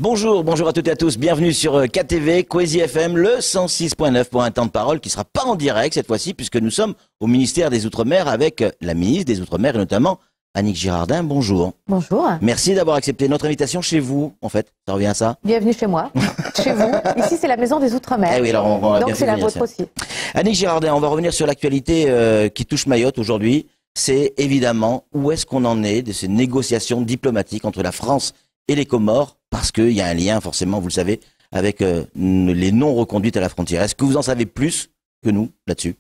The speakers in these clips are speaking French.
Bonjour, bonjour à toutes et à tous, bienvenue sur KTV, Kwezi FM, le 106.9 pour un temps de parole qui ne sera pas en direct cette fois-ci puisque nous sommes au ministère des Outre-mer avec la ministre des Outre-mer et notamment Annick Girardin. Bonjour. Bonjour. Merci d'avoir accepté notre invitation chez vous, en fait, ça revient à ça. Bienvenue chez moi, chez vous. Ici c'est la maison des Outre-mer, oui, alors donc c'est la vôtre aussi. Annick Girardin, on va revenir sur l'actualité qui touche Mayotte aujourd'hui. C'est évidemment où est-ce qu'on en est de ces négociations diplomatiques entre la France et les Comores, parce qu'il y a un lien, forcément, vous le savez, avec les non-reconduites à la frontière. Est-ce que vous en savez plus que nous là-dessus?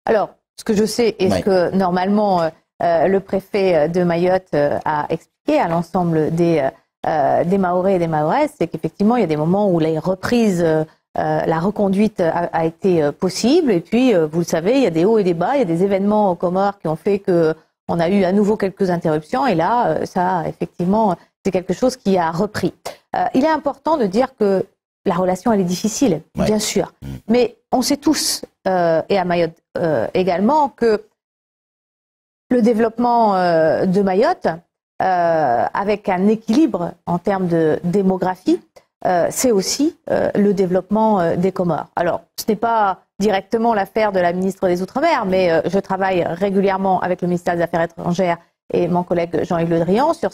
Alors, ce que je sais et ce que normalement le préfet de Mayotte a expliqué à l'ensemble des Mahorais et des Mahoraises, c'est qu'effectivement, il y a des moments où les reprises, la reconduite a été possible. Et puis, vous le savez, il y a des hauts et des bas, il y a des événements aux Comores qui ont fait qu'on a eu à nouveau quelques interruptions. Et là, ça, effectivement, c'est quelque chose qui a repris. Il est important de dire que la relation, elle est difficile, bien sûr. Mais on sait tous, et à Mayotte également, que le développement de Mayotte, avec un équilibre en termes de démographie, c'est aussi le développement des Comores. Alors, ce n'est pas directement l'affaire de la ministre des Outre-mer, mais je travaille régulièrement avec le ministère des Affaires étrangères et mon collègue Jean-Yves Le Drian sur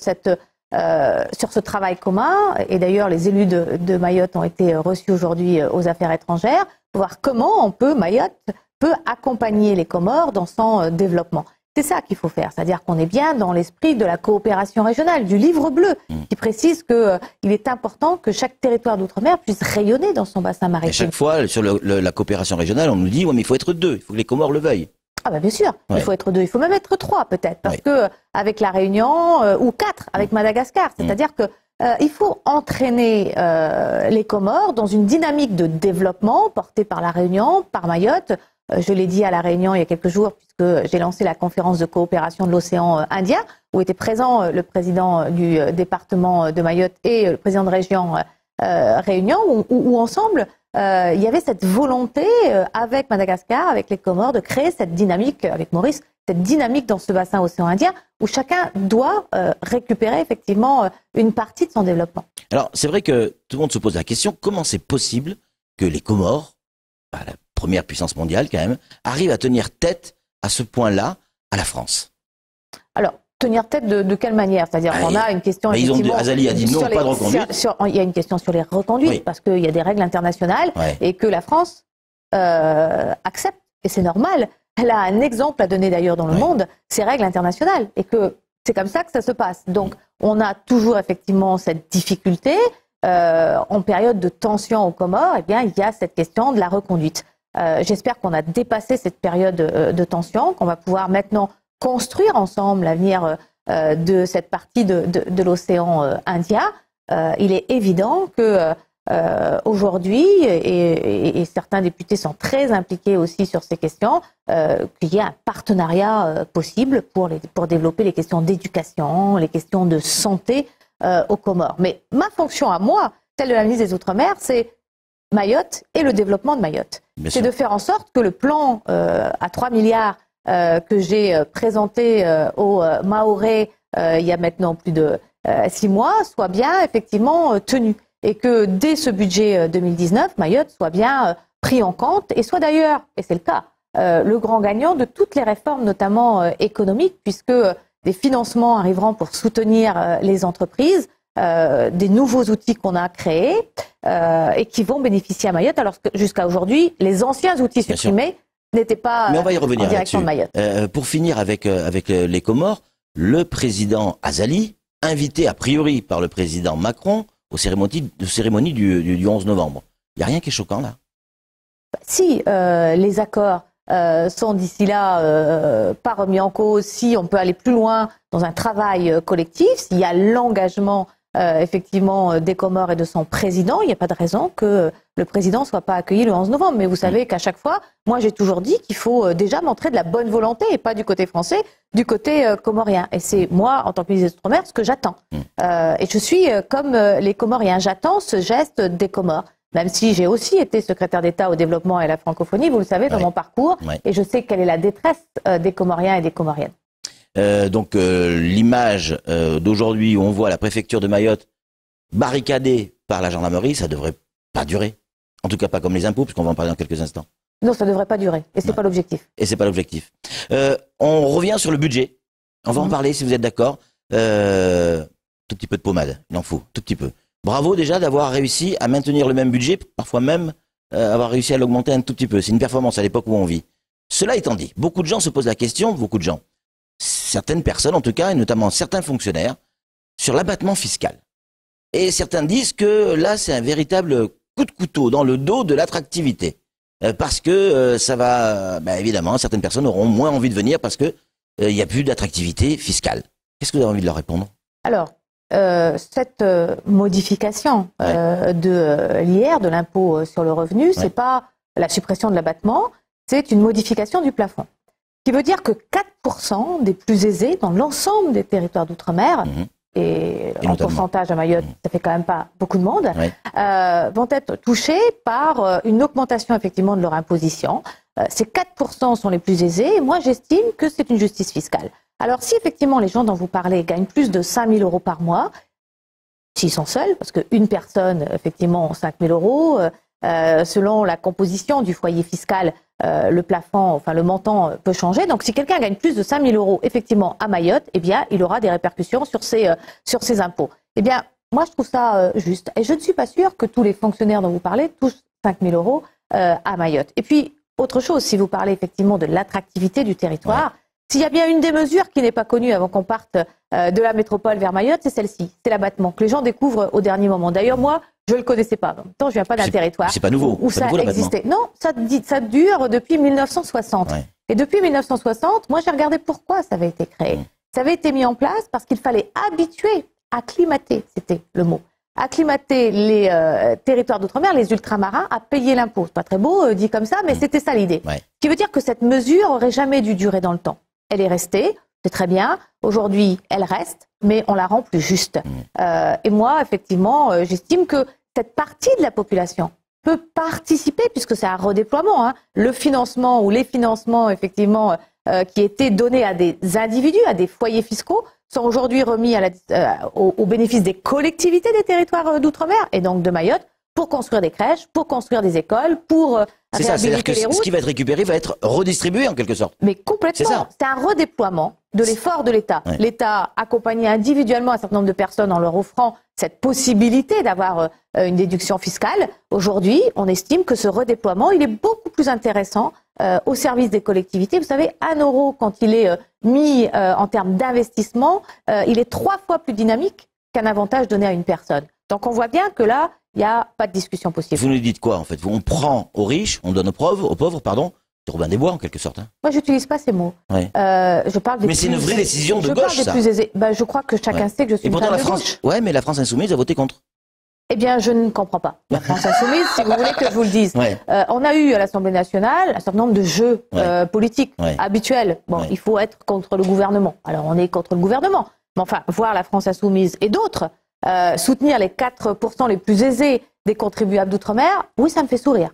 ce travail commun. Et d'ailleurs, les élus de Mayotte ont été reçus aujourd'hui aux Affaires étrangères pour voir comment Mayotte peut accompagner les Comores dans son développement. C'est ça qu'il faut faire, c'est-à-dire qu'on est bien dans l'esprit de la coopération régionale, du livre bleu, qui précise qu'il est important que chaque territoire d'outre-mer puisse rayonner dans son bassin maritime. Et chaque fois, sur la coopération régionale, on nous dit mais il faut être deux, il faut que les Comores le veuillent. Ah bien sûr, il faut être deux, il faut même être trois peut-être, parce que avec la Réunion, ou quatre avec Madagascar, c'est-à-dire que il faut entraîner les Comores dans une dynamique de développement portée par la Réunion, par Mayotte. Je l'ai dit à la Réunion il y a quelques jours, puisque j'ai lancé la conférence de coopération de l'océan Indien, où était présent le président du département de Mayotte et le président de région Réunion, où ensemble, il y avait cette volonté avec Madagascar, avec les Comores, de créer cette dynamique, avec Maurice, cette dynamique dans ce bassin océan Indien, où chacun doit récupérer effectivement une partie de son développement. Alors, c'est vrai que tout le monde se pose la question, comment c'est possible que les Comores, la première puissance mondiale quand même, arrivent à tenir tête à ce point-là à la France? Alors, tenir tête de quelle manière? C'est-à-dire qu'on a une question... Azali a dit non, pas de reconduite. Il y a une question sur les reconduites, parce qu'il y a des règles internationales et que la France accepte, et c'est normal. Elle a un exemple à donner d'ailleurs dans le monde, ces règles internationales, et que c'est comme ça que ça se passe. Donc, on a toujours effectivement cette difficulté. En période de tension aux Comores, eh bien, il y a cette question de la reconduite. J'espère qu'on a dépassé cette période de tension, qu'on va pouvoir maintenant construire ensemble l'avenir de cette partie de l'océan Indien. Il est évident que aujourd'hui, et certains députés sont très impliqués aussi sur ces questions, qu'il y a un partenariat possible pour développer les questions d'éducation, les questions de santé aux Comores. Mais ma fonction à moi, celle de la ministre des Outre-mer, c'est Mayotte et le développement de Mayotte. C'est de faire en sorte que le plan à 3 milliards que j'ai présenté aux Mahorais il y a maintenant plus de 6 mois soit bien effectivement tenu. Et que dès ce budget 2019, Mayotte soit bien pris en compte et soit d'ailleurs, et c'est le cas, le grand gagnant de toutes les réformes, notamment économiques, puisque des financements arriveront pour soutenir les entreprises, des nouveaux outils qu'on a créés et qui vont bénéficier à Mayotte, alors que jusqu'à aujourd'hui, les anciens outils supprimés n'étaient pas en direction de Mayotte. Pour finir avec les Comores, le président Azali, invité a priori par le président Macron aux cérémonies du 11 novembre. Il n'y a rien qui est choquant là? Si les accords sont d'ici là pas remis en cause, si on peut aller plus loin dans un travail collectif, s'il y a l'engagement effectivement des Comores et de son président, il n'y a pas de raison que le président ne soit pas accueilli le 11 novembre. Mais vous savez qu'à chaque fois, moi j'ai toujours dit qu'il faut déjà montrer de la bonne volonté, et pas du côté français, du côté comorien. Et c'est moi, en tant que ministre des Outre-mer, ce que j'attends. Et je suis comme les Comoriens, j'attends ce geste des Comores. Même si j'ai aussi été secrétaire d'État au développement et à la francophonie, vous le savez, dans mon parcours, et je sais quelle est la détresse des Comoriens et des Comoriennes. Donc l'image d'aujourd'hui où on voit la préfecture de Mayotte barricadé par la gendarmerie, ça devrait pas durer. En tout cas, pas comme les impôts, puisqu'on va en parler dans quelques instants. Non, ça ne devrait pas durer. Et c'est pas l'objectif. Et c'est pas l'objectif. On revient sur le budget. On va en parler, si vous êtes d'accord. Tout petit peu de pommade, il en faut, tout petit peu. Bravo déjà d'avoir réussi à maintenir le même budget, parfois même avoir réussi à l'augmenter un tout petit peu. C'est une performance à l'époque où on vit. Cela étant dit, beaucoup de gens se posent la question, certaines personnes en tout cas, et notamment certains fonctionnaires, sur l'abattement fiscal. Et certains disent que là, c'est un véritable coup de couteau dans le dos de l'attractivité. Parce que ça va, évidemment, certaines personnes auront moins envie de venir parce que il n'y a plus d'attractivité fiscale. Qu'est-ce que vous avez envie de leur répondre? Alors, cette modification de l'IR, de l'impôt sur le revenu, c'est pas la suppression de l'abattement, c'est une modification du plafond. Ce qui veut dire que 4% des plus aisés dans l'ensemble des territoires d'outre-mer, et en pourcentage à Mayotte, ça fait quand même pas beaucoup de monde, vont être touchés par une augmentation effectivement de leur imposition. Ces 4% sont les plus aisés, et moi j'estime que c'est une justice fiscale. Alors si effectivement les gens dont vous parlez gagnent plus de 5 000 € par mois, s'ils sont seuls, parce qu'une personne effectivement 5 000 €, selon la composition du foyer fiscal, le plafond, enfin le montant peut changer. Donc si quelqu'un gagne plus de 5 000 € effectivement à Mayotte, eh bien il aura des répercussions sur ses impôts. Eh bien moi je trouve ça juste. Et je ne suis pas sûre que tous les fonctionnaires dont vous parlez touchent 5 000 € à Mayotte. Et puis autre chose, si vous parlez effectivement de l'attractivité du territoire, s'il y a bien une des mesures qui n'est pas connue avant qu'on parte de la métropole vers Mayotte, c'est celle-ci, c'est l'abattement, que les gens découvrent au dernier moment. D'ailleurs, moi, je ne le connaissais pas. En même temps, je viens pas d'un territoire c'est pas nouveau, où ça existait. Non, ça dure depuis 1960. Et depuis 1960, moi, j'ai regardé pourquoi ça avait été créé. Ça avait été mis en place parce qu'il fallait habituer, acclimater, c'était le mot, acclimater les territoires d'outre-mer, les ultramarins, à payer l'impôt. C'est pas très beau dit comme ça, mais c'était ça l'idée. Ce qui veut dire que cette mesure aurait jamais dû durer dans le temps. Elle est restée, c'est très bien. Aujourd'hui, elle reste, mais on la rend plus juste. Et moi, effectivement, j'estime que cette partie de la population peut participer, puisque c'est un redéploiement. Le financement ou les financements, effectivement, qui étaient donnés à des individus, à des foyers fiscaux, sont aujourd'hui remis au bénéfice des collectivités des territoires d'outre-mer, et donc de Mayotte, pour construire des crèches, pour construire des écoles, pour c'est ça, c'est-à-dire que ce qui va être récupéré va être redistribué en quelque sorte. Mais complètement. C'est un redéploiement de l'effort de l'État. L'État accompagnait individuellement un certain nombre de personnes en leur offrant cette possibilité d'avoir une déduction fiscale. Aujourd'hui, on estime que ce redéploiement, il est beaucoup plus intéressant au service des collectivités. Vous savez, 1 euro, quand il est mis en termes d'investissement, il est 3 fois plus dynamique qu'un avantage donné à une personne. Donc on voit bien que là, il n'y a pas de discussion possible. Vous nous dites quoi en fait? On prend aux riches, on donne aux pauvres, pardon. C'est Robin des Bois en quelque sorte. Moi, j'utilise pas ces mots. Je parle des mais c'est une vraie décision de gauche, ça. Plus aisés. Je crois que chacun sait que je suis une femme de gauche. Mais la France Insoumise a voté contre. Eh bien, je ne comprends pas. La France Insoumise, si vous voulez que je vous le dise. On a eu à l'Assemblée nationale un certain nombre de jeux politiques habituels. Bon, il faut être contre le gouvernement. Alors, on est contre le gouvernement. Mais enfin, voir la France Insoumise et d'autres soutenir les 4% les plus aisés des contribuables d'outre-mer, oui, ça me fait sourire.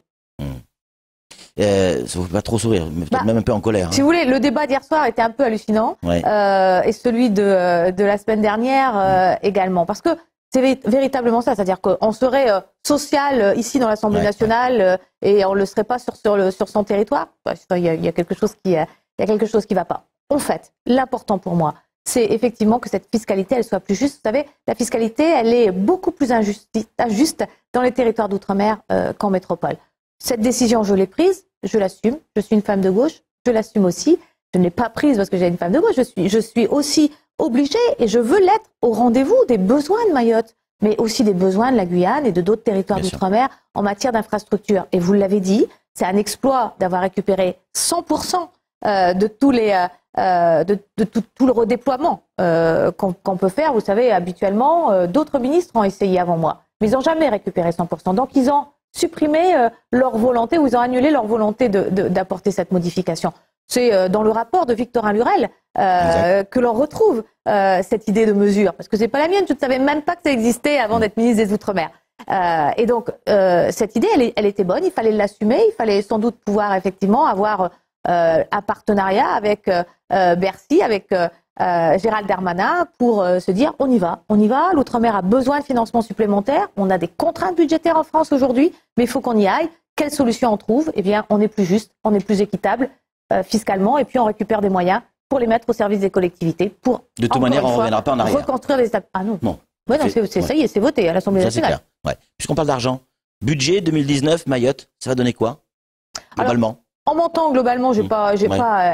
Ça ne fait pas trop sourire, même un peu en colère. Si vous voulez, le débat d'hier soir était un peu hallucinant, et celui de la semaine dernière également, parce que c'est véritablement ça, c'est-à-dire qu'on serait social ici dans l'Assemblée nationale et on ne le serait pas sur son territoire. Il y a quelque chose qui va pas. En fait, l'important pour moi, c'est effectivement que cette fiscalité, elle soit plus juste. Vous savez, la fiscalité, elle est beaucoup plus injuste dans les territoires d'outre-mer qu'en métropole. Cette décision, je l'ai prise, je l'assume. Je suis une femme de gauche, je l'assume aussi. Je ne l'ai pas prise parce que j'ai une femme de gauche. Je suis aussi obligée et je veux l'être au rendez-vous des besoins de Mayotte, mais aussi des besoins de la Guyane et de d'autres territoires d'outre-mer en matière d'infrastructure. Et vous l'avez dit, c'est un exploit d'avoir récupéré 100% de tous les tout le redéploiement qu'on peut faire. Vous savez, habituellement, d'autres ministres ont essayé avant moi, mais ils n'ont jamais récupéré 100%. Donc, ils ont supprimé leur volonté, ou ils ont annulé leur volonté d'apporter cette modification. C'est dans le rapport de Victorin Lurel que l'on retrouve cette idée de mesure, parce que c'est pas la mienne, je ne savais même pas que ça existait avant d'être ministre des Outre-mer. Et donc, cette idée, elle était bonne, il fallait l'assumer, il fallait sans doute pouvoir effectivement avoir un partenariat avec Bercy, avec Gérald Darmanin pour se dire on y va. L'outre-mer a besoin de financement supplémentaire. On a des contraintes budgétaires en France aujourd'hui, mais il faut qu'on y aille. Quelle solution on trouve? Eh bien, on est plus juste, on est plus équitable fiscalement, et puis on récupère des moyens pour les mettre au service des collectivités. Pour, de toute manière, on ne reviendra pas en arrière. Reconstruire les... Ah non. Bon. Ouais, non, ça y est, c'est voté à l'Assemblée nationale. Ouais. Puisqu'on parle d'argent, budget 2019, Mayotte, ça va donner quoi, globalement? Alors, en montant, globalement, j'ai pas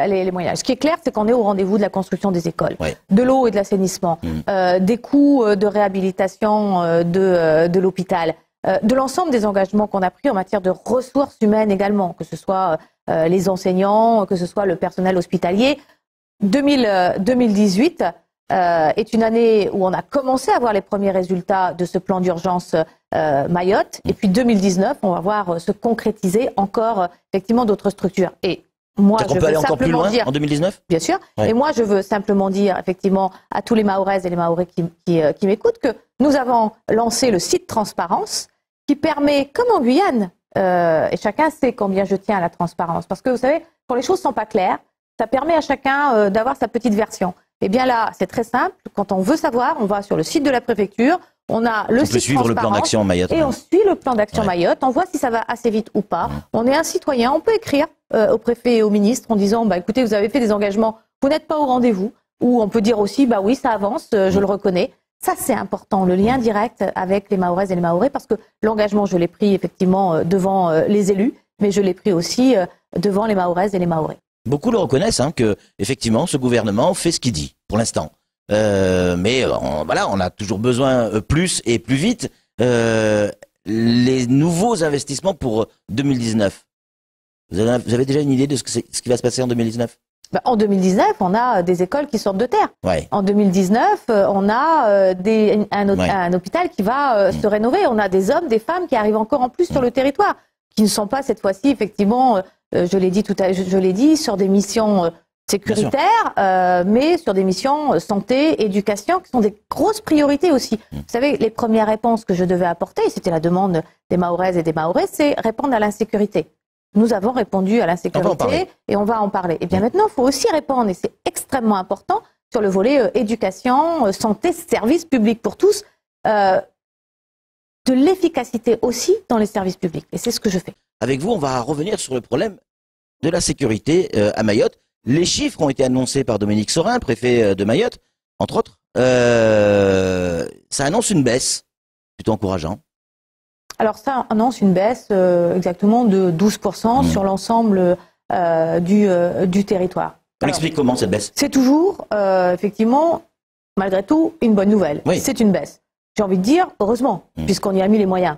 les moyens. Ce qui est clair, c'est qu'on est au rendez-vous de la construction des écoles, de l'eau et de l'assainissement, des coûts de réhabilitation de l'hôpital, de l'ensemble des engagements qu'on a pris en matière de ressources humaines également, que ce soit les enseignants, que ce soit le personnel hospitalier. 2018 est une année où on a commencé à voir les premiers résultats de ce plan d'urgence Mayotte. Et puis 2019, on va voir se concrétiser encore effectivement d'autres structures. Et moi, je veux encore plus loin en 2019 ? Bien sûr. Ouais. Et moi, je veux simplement dire effectivement à tous les Mahoraises et les Mahorais qui m'écoutent que nous avons lancé le site Transparence qui permet, comme en Guyane, et chacun sait combien je tiens à la transparence, parce que vous savez, quand les choses sont pas claires, ça permet à chacun d'avoir sa petite version. Et bien là, c'est très simple. Quand on veut savoir, on va sur le site de la préfecture. On a le site peut suivre le plan d'action Mayotte. Et on suit le plan d'action Mayotte. On voit si ça va assez vite ou pas. On est un citoyen. On peut écrire au préfet et au ministre en disant, écoutez, vous avez fait des engagements, vous n'êtes pas au rendez-vous. Ou on peut dire aussi, oui, ça avance, je le reconnais. Ça, c'est important, le lien direct avec les Mahoraises et les Mahorais, parce que l'engagement, je l'ai pris effectivement devant les élus, mais je l'ai pris aussi devant les Mahoraises et les Mahorais. Beaucoup le reconnaissent, que effectivement, ce gouvernement fait ce qu'il dit pour l'instant. Mais on a toujours besoin plus et plus vite. Les nouveaux investissements pour 2019. Vous avez déjà une idée de ce qui va se passer en 2019 ? En 2019, on a des écoles qui sortent de terre. Ouais. En 2019, on a un hôpital qui va se rénover. On a des hommes, des femmes qui arrivent encore en plus sur le territoire, qui ne sont pas cette fois-ci effectivement, je l'ai dit, sur des missions sécuritaires, mais sur des missions santé, éducation, qui sont des grosses priorités aussi. Vous savez, les premières réponses que je devais apporter, c'était la demande des Mahoraises et des Mahorais, c'est répondre à l'insécurité. Nous avons répondu à l'insécurité et on va en parler. Et bien maintenant, il faut aussi répondre, et c'est extrêmement important, sur le volet éducation, santé, services publics pour tous, de l'efficacité aussi dans les services publics. Et c'est ce que je fais. Avec vous, on va revenir sur le problème de la sécurité à Mayotte. Les chiffres ont été annoncés par Dominique Sorin, préfet de Mayotte, entre autres. Ça annonce une baisse, plutôt encourageant. Alors ça annonce une baisse exactement de 12% sur l'ensemble du territoire. On explique comment cette baisse? C'est toujours, effectivement, malgré tout, une bonne nouvelle. Oui. C'est une baisse. J'ai envie de dire, heureusement, puisqu'on y a mis les moyens,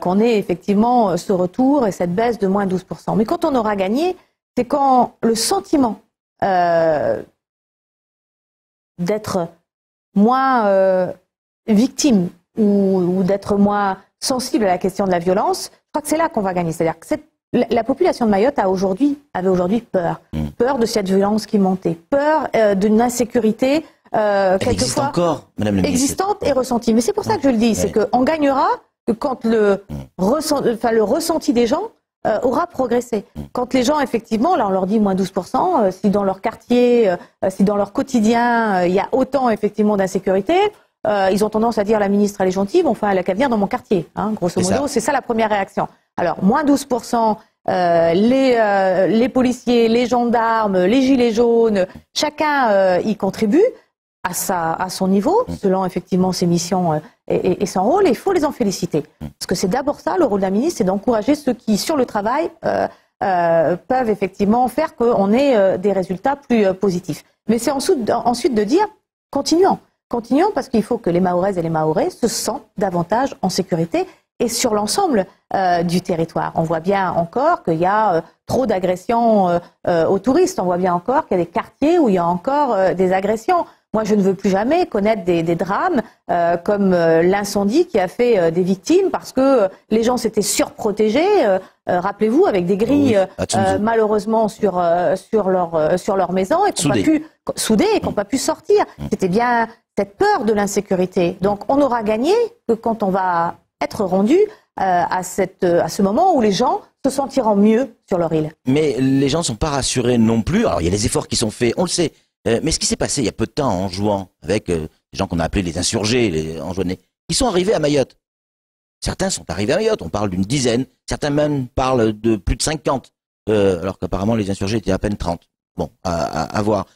qu'on ait effectivement ce retour et cette baisse de moins 12%. Mais quand on aura gagné, c'est quand le sentiment d'être moins victime ou d'être moins sensible à la question de la violence, je crois que c'est là qu'on va gagner. C'est-à-dire que la population de Mayotte avait aujourd'hui peur. Peur de cette violence qui montait, peur d'une insécurité quelquefois encore, Madame la ministre, existante et ressentie. Mais c'est pour ça que je le dis, c'est qu'on gagnera que quand le ressenti des gens aura progressé. Quand les gens, effectivement, là on leur dit moins 12%, si dans leur quartier, si dans leur quotidien, il y a autant effectivement d'insécurité, ils ont tendance à dire la ministre elle est gentille, bon, enfin elle a qu'à venir dans mon quartier. Grosso modo, c'est ça la première réaction. Alors, moins 12%, les policiers, les gendarmes, les gilets jaunes, chacun y contribue à son niveau, selon effectivement ses missions et son rôle, et il faut les en féliciter. Parce que c'est d'abord ça, le rôle d'un ministre, c'est d'encourager ceux qui, sur le travail, peuvent effectivement faire qu'on ait des résultats plus positifs. Mais c'est ensuite de dire, continuons parce qu'il faut que les Mahoraises et les Mahorais se sentent davantage en sécurité et sur l'ensemble du territoire. On voit bien encore qu'il y a trop d'agressions aux touristes. On voit bien encore qu'il y a des quartiers où il y a encore des agressions. Moi, je ne veux plus jamais connaître des drames comme l'incendie qui a fait des victimes parce que les gens s'étaient surprotégés. Rappelez-vous, avec des grilles malheureusement sur leur maison et qui n'ont pas pu souder et qui n'ont pas pu sortir. C'était bien cette peur de l'insécurité. Donc, on aura gagné que quand on va être rendu à ce moment où les gens se sentiront mieux sur leur île. Mais les gens ne sont pas rassurés non plus. Alors, il y a les efforts qui sont faits, on le sait. Mais ce qui s'est passé il y a peu de temps en jouant avec des gens qu'on a appelés les insurgés, les enjouanés, ils sont arrivés à Mayotte. Certains sont arrivés à Mayotte, on parle d'une dizaine, certains même parlent de plus de 50, alors qu'apparemment les insurgés étaient à peine 30. Bon, à voir.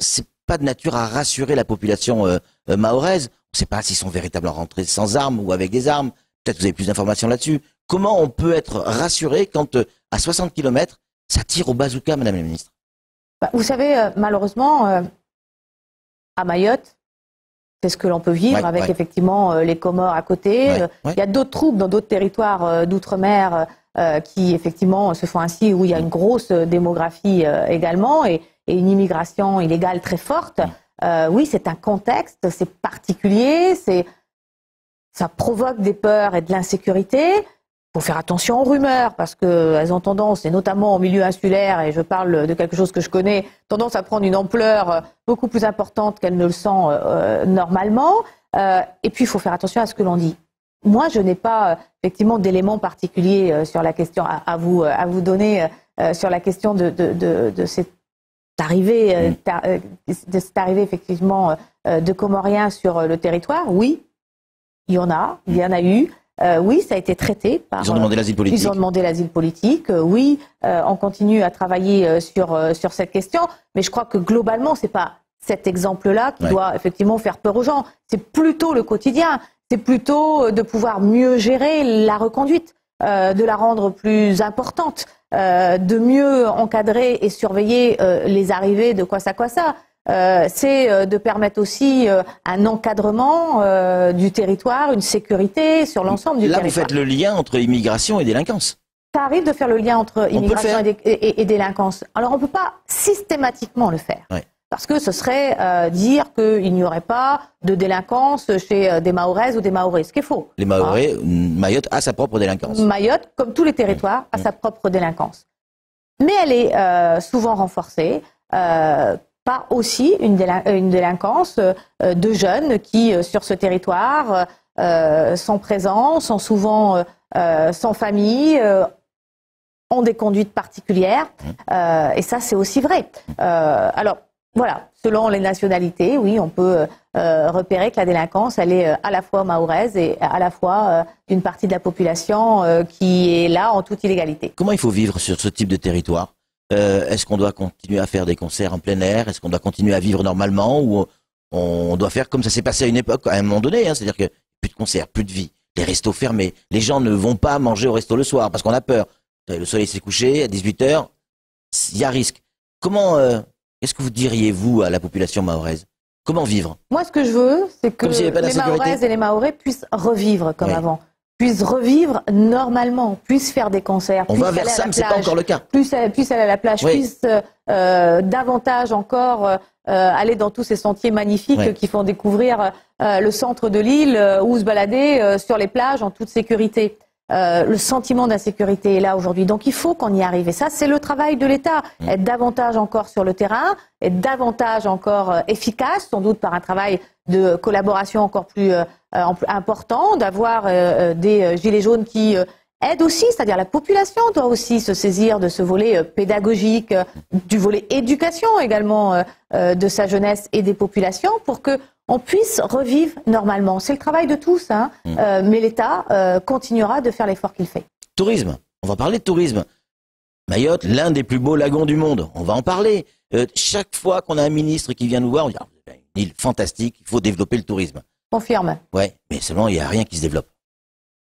C'est pas de nature à rassurer la population mahoraise. On ne sait pas s'ils sont véritablement rentrés sans armes ou avec des armes. Peut-être que vous avez plus d'informations là-dessus. Comment on peut être rassuré quand à 60 km, ça tire au bazooka, Madame la Ministre? Vous savez, malheureusement, à Mayotte, c'est ce que l'on peut vivre avec effectivement les Comores à côté. Il y a d'autres troubles dans d'autres territoires d'outre-mer qui effectivement se font ainsi, où il y a une grosse démographie également et une immigration illégale très forte. Oui, c'est un contexte, c'est particulier, ça provoque des peurs et de l'insécurité. Il faut faire attention aux rumeurs parce qu'elles ont tendance, et notamment au milieu insulaire, et je parle de quelque chose que je connais, tendance à prendre une ampleur beaucoup plus importante qu'elles ne le sont normalement. Et puis, il faut faire attention à ce que l'on dit. Moi, je n'ai pas effectivement d'éléments particuliers sur la question à vous donner sur la question de cette arrivée, effectivement de Comoriens sur le territoire. Oui, il y en a eu. Oui, ça a été traité par... Ils ont demandé l'asile politique. Ils ont demandé l'asile politique. Oui, on continue à travailler sur cette question. Mais je crois que globalement, c'est pas cet exemple-là qui doit effectivement faire peur aux gens. C'est plutôt le quotidien. C'est plutôt de pouvoir mieux gérer la reconduite, de la rendre plus importante, de mieux encadrer et surveiller les arrivées de quoi ça. C'est de permettre aussi un encadrement du territoire, une sécurité sur l'ensemble du territoire. Là, vous faites le lien entre immigration et délinquance. Ça arrive de faire le lien entre immigration et délinquance. Alors, on ne peut pas systématiquement le faire. Parce que ce serait dire qu'il n'y aurait pas de délinquance chez des Mahoraises ou des Mahorais, ce qui est faux. Les Mahorais, Mayotte a sa propre délinquance. Mayotte, comme tous les territoires, a sa propre délinquance. Mais elle est souvent renforcée par aussi une délinquance de jeunes qui, sur ce territoire, sont présents, sont souvent sans famille, ont des conduites particulières. Et ça, c'est aussi vrai. Alors, voilà, selon les nationalités, oui, on peut repérer que la délinquance, elle est à la fois mahoraise et à la fois d'une partie de la population qui est là en toute illégalité. Comment il faut vivre sur ce type de territoire? Est-ce qu'on doit continuer à faire des concerts en plein air? Est-ce qu'on doit continuer à vivre normalement? Ou on doit faire comme ça s'est passé à une époque, à un moment donné, c'est-à-dire que plus de concerts, plus de vie, les restos fermés, les gens ne vont pas manger au resto le soir parce qu'on a peur. Le soleil s'est couché à 18h, il y a risque. Comment... Qu'est-ce que vous diriez, vous, à la population mahoraise? Comment vivre? Moi, ce que je veux, c'est que les Mahoraises et les Mahorais puissent revivre comme avant, puissent revivre normalement, puissent faire des concerts. On va vers ça, mais ce n'est pas encore le cas. Puissent aller à la plage, puissent davantage encore aller dans tous ces sentiers magnifiques qui font découvrir le centre de l'île ou se balader sur les plages en toute sécurité. Le sentiment d'insécurité est là aujourd'hui. Donc il faut qu'on y arrive. Et ça, c'est le travail de l'État. Être davantage encore sur le terrain, être davantage encore efficace, sans doute par un travail de collaboration encore plus important, d'avoir des gilets jaunes qui aident aussi, c'est-à-dire la population doit aussi se saisir de ce volet pédagogique, du volet éducation également de sa jeunesse et des populations pour que on puisse revivre normalement. C'est le travail de tous, mais l'État continuera de faire l'effort qu'il fait. Tourisme, on va parler de tourisme. Mayotte, l'un des plus beaux lagons du monde, on va en parler. Chaque fois qu'on a un ministre qui vient nous voir, on dit une île fantastique, il faut développer le tourisme. Confirme. Ouais, mais seulement il n'y a rien qui se développe.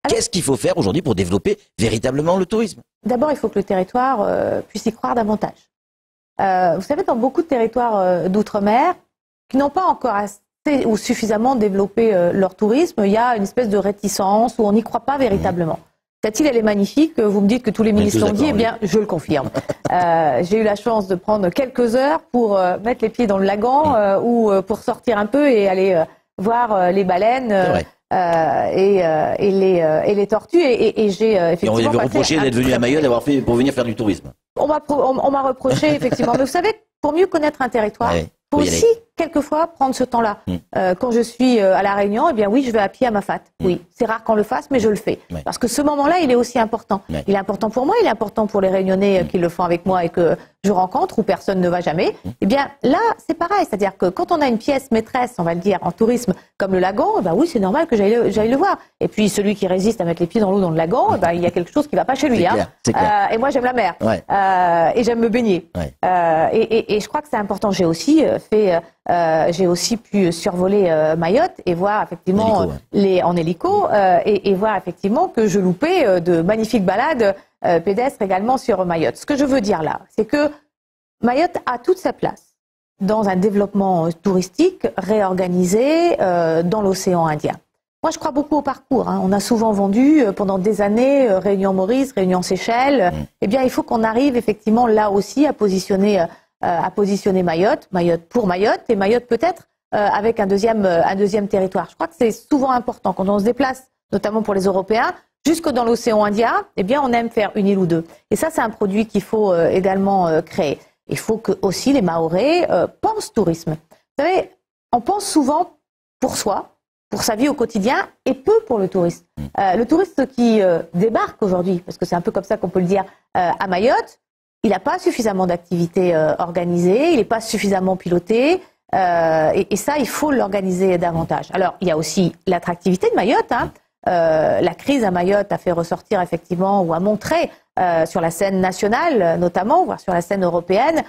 Qu'est-ce qu'il faut faire aujourd'hui pour développer véritablement le tourisme? D'abord, il faut que le territoire puisse y croire davantage. Vous savez, dans beaucoup de territoires d'outre-mer qui n'ont pas encore ou suffisamment développé leur tourisme, il y a une espèce de réticence où on n'y croit pas véritablement. Cette île, elle est magnifique. Vous me dites que tous les ministres l'ont dit, eh bien, je le confirme. J'ai eu la chance de prendre quelques heures pour mettre les pieds dans le lagon ou pour sortir un peu et aller voir les baleines et les tortues. Et j'ai effectivement. Et on va reprocher d'être venu à Mayotte pour venir faire du tourisme. On m'a reproché effectivement. Mais vous savez, pour mieux connaître un territoire, il faut aussi quelquefois prendre ce temps-là. Quand je suis à La Réunion, eh bien oui, je vais à pied à Mafate. Oui, c'est rare qu'on le fasse, mais je le fais. Parce que ce moment-là, il est aussi important. Il est important pour moi, il est important pour les Réunionnais qui le font avec moi et que je rencontre, où personne ne va jamais. Eh bien là, c'est pareil. C'est-à-dire que quand on a une pièce maîtresse, on va le dire, en tourisme, comme le lagon, ben oui, c'est normal que j'aille le voir. Et puis celui qui résiste à mettre les pieds dans l'eau dans le lagon, ben, il y a quelque chose qui ne va pas chez lui. Et moi, j'aime la mer. Et j'aime me baigner. Et je crois que c'est important. J'ai aussi pu survoler Mayotte et voir effectivement en hélico et voir effectivement que je loupais de magnifiques balades pédestres également sur Mayotte. Ce que je veux dire là, c'est que Mayotte a toute sa place dans un développement touristique réorganisé dans l'océan Indien. Moi, je crois beaucoup au parcours. On a souvent vendu pendant des années Réunion Maurice, Réunion Seychelles. Eh bien, il faut qu'on arrive effectivement là aussi à positionner Mayotte, Mayotte pour Mayotte et Mayotte peut-être avec un deuxième territoire. Je crois que c'est souvent important quand on se déplace, notamment pour les Européens, jusque dans l'océan Indien. Eh bien, on aime faire une île ou deux. Et ça, c'est un produit qu'il faut également créer. Il faut que aussi les Mahorais pensent tourisme. Vous savez, on pense souvent pour soi, pour sa vie au quotidien, et peu pour le touriste. Le touriste qui débarque aujourd'hui, parce que c'est un peu comme ça qu'on peut le dire, à Mayotte, il n'a pas suffisamment d'activités organisées, il n'est pas suffisamment piloté, et ça, il faut l'organiser davantage. Alors, il y a aussi l'attractivité de Mayotte. La crise à Mayotte a fait ressortir effectivement, ou a montré sur la scène nationale notamment, voire sur la scène européenne,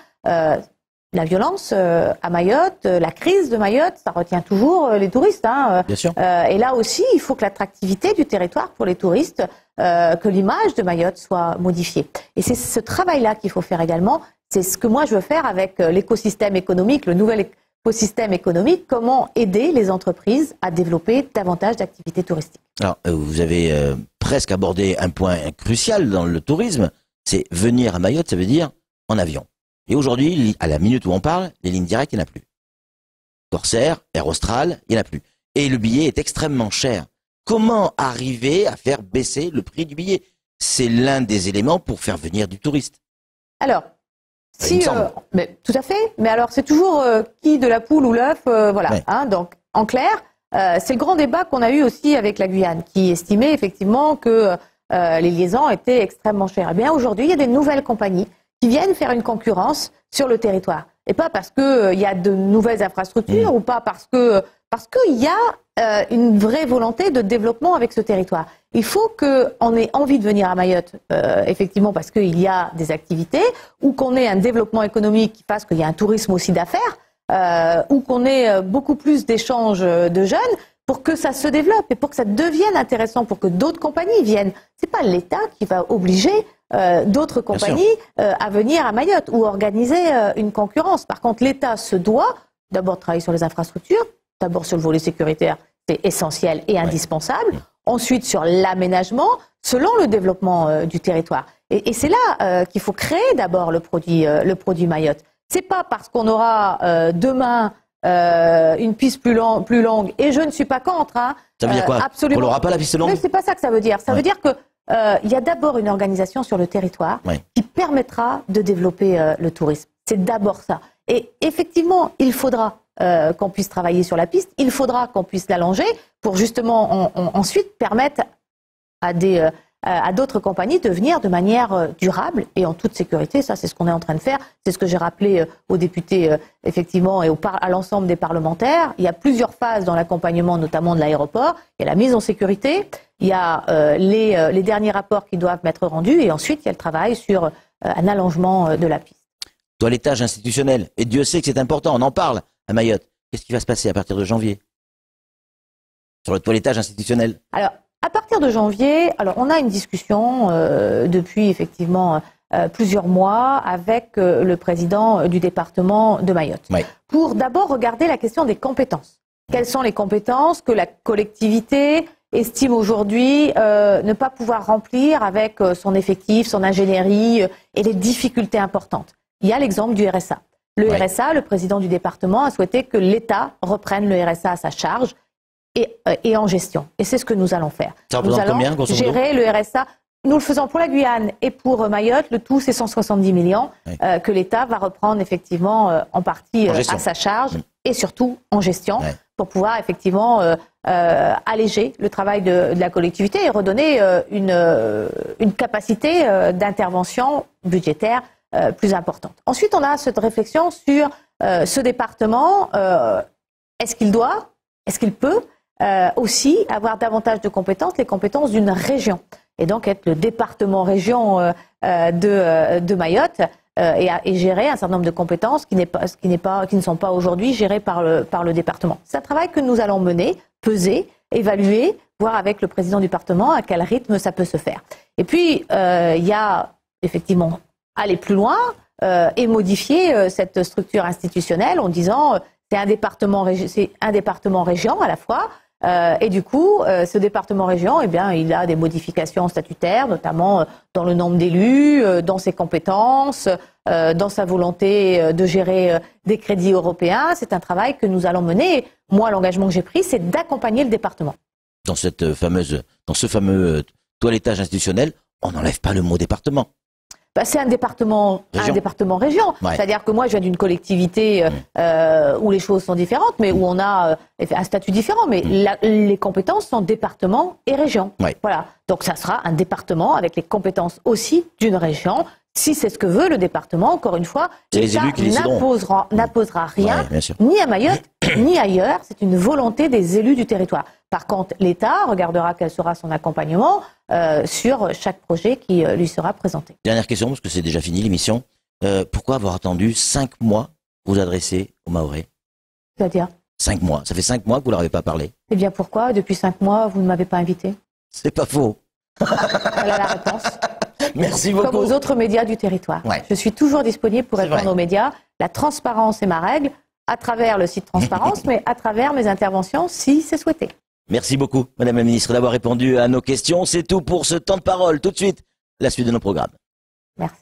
la violence à Mayotte, la crise de Mayotte, ça retient toujours les touristes. Bien sûr. Et là aussi, il faut que l'attractivité du territoire pour les touristes, que l'image de Mayotte soit modifiée. Et c'est ce travail-là qu'il faut faire également. C'est ce que moi je veux faire avec l'écosystème économique, le nouvel écosystème économique, comment aider les entreprises à développer davantage d'activités touristiques. Alors, vous avez presque abordé un point crucial dans le tourisme, c'est venir à Mayotte, ça veut dire en avion. Et aujourd'hui, à la minute où on parle, les lignes directes, il n'y en a plus. Corsair, Air Austral, il n'y en a plus. Et le billet est extrêmement cher. Comment arriver à faire baisser le prix du billet? C'est l'un des éléments pour faire venir du touriste. Alors, mais, tout à fait. Mais alors, c'est toujours qui de la poule ou l'œuf, voilà. Ouais. Donc, en clair, c'est le grand débat qu'on a eu aussi avec la Guyane, qui estimait effectivement que les liaisons étaient extrêmement chères. Eh bien, aujourd'hui, il y a des nouvelles compagnies qui viennent faire une concurrence sur le territoire. Et pas parce qu'il y a de nouvelles infrastructures ou pas parce qu'il y a une vraie volonté de développement avec ce territoire. Il faut qu'on ait envie de venir à Mayotte, effectivement, parce qu'il y a des activités, ou qu'on ait un développement économique qui fasse qu'il y a un tourisme aussi d'affaires, ou qu'on ait beaucoup plus d'échanges de jeunes pour que ça se développe et pour que ça devienne intéressant, pour que d'autres compagnies viennent. C'est pas l'État qui va obliger d'autres compagnies à venir à Mayotte ou organiser une concurrence. Par contre, l'État se doit d'abord travailler sur les infrastructures, d'abord sur le volet sécuritaire, c'est essentiel et indispensable. Ensuite, sur l'aménagement, selon le développement du territoire. Et c'est là qu'il faut créer d'abord le produit Mayotte. C'est pas parce qu'on aura demain une piste plus longue, et je ne suis pas contre. Ça veut dire quoi? Absolument. On n'aura pas la piste longue? Mais c'est pas ça que ça veut dire. Ça veut dire que il y a d'abord une organisation sur le territoire qui permettra de développer le tourisme. C'est d'abord ça. Et effectivement, il faudra qu'on puisse travailler sur la piste, il faudra qu'on puisse l'allonger pour justement ensuite permettre à d'autres compagnies de venir de manière durable et en toute sécurité. Ça, c'est ce qu'on est en train de faire. C'est ce que j'ai rappelé aux députés, effectivement, et à l'ensemble des parlementaires. Il y a plusieurs phases dans l'accompagnement, notamment de l'aéroport. Il y a la mise en sécurité, il y a les derniers rapports qui doivent m'être rendus, et ensuite, il y a le travail sur un allongement de la piste. Toilettage institutionnel. Et Dieu sait que c'est important. On en parle à Mayotte. Qu'est-ce qui va se passer à partir de janvier sur le toilettage institutionnel? Alors, à partir de janvier, on a une discussion depuis effectivement plusieurs mois avec le président du département de Mayotte pour d'abord regarder la question des compétences. Quelles sont les compétences que la collectivité estime aujourd'hui ne pas pouvoir remplir avec son effectif, son ingénierie et les difficultés importantes? Il y a l'exemple du RSA. Le RSA, le président du département a souhaité que l'État reprenne le RSA à sa charge et en gestion. Et c'est ce que nous allons faire. Nous allons gérer le RSA. Nous le faisons pour la Guyane et pour Mayotte. Le tout, c'est 170 millions que l'État va reprendre effectivement en partie à sa charge et surtout en gestion, pour pouvoir effectivement alléger le travail de la collectivité et redonner une capacité d'intervention budgétaire plus importante. Ensuite, on a cette réflexion sur ce département. Est-ce qu'il doit, est-ce qu'il peut aussi avoir davantage de compétences, les compétences d'une région, et donc être le département-région de Mayotte et gérer un certain nombre de compétences qui ne sont pas aujourd'hui gérées par le département. C'est un travail que nous allons mener, peser, évaluer, voir avec le président du département à quel rythme ça peut se faire. Et puis, il y a effectivement aller plus loin et modifier cette structure institutionnelle en disant c'est un département-région à la fois. Et du coup, ce département-région, eh bien, il a des modifications statutaires, notamment dans le nombre d'élus, dans ses compétences, dans sa volonté de gérer des crédits européens. C'est un travail que nous allons mener. Moi, l'engagement que j'ai pris, c'est d'accompagner le département. Dans ce fameux toilettage institutionnel, on n'enlève pas le mot département. C'est un département région. Ouais. C'est-à-dire que moi, je viens d'une collectivité où les choses sont différentes, mais où on a un statut différent. Mais les compétences sont département et région. Ouais. Voilà. Donc, ça sera un département avec les compétences aussi d'une région. Si c'est ce que veut le département, encore une fois, l'État n'imposera rien, ni à Mayotte, ni ailleurs. C'est une volonté des élus du territoire. Par contre, l'État regardera quel sera son accompagnement sur chaque projet qui lui sera présenté. Dernière question, parce que c'est déjà fini l'émission. Pourquoi avoir attendu 5 mois pour vous adresser aux Mahorais? C'est-à-dire 5 mois. Ça fait 5 mois que vous ne leur avez pas parlé. Eh bien, pourquoi, depuis 5 mois, vous ne m'avez pas invité? C'est pas faux. Voilà la réponse. Merci beaucoup. Comme aux autres médias du territoire. Ouais. Je suis toujours disponible pour répondre aux médias. La transparence est ma règle, à travers le site Transparence, mais à travers mes interventions, si c'est souhaité. Merci beaucoup, Madame la Ministre, d'avoir répondu à nos questions. C'est tout pour ce temps de parole. Tout de suite, la suite de nos programmes. Merci.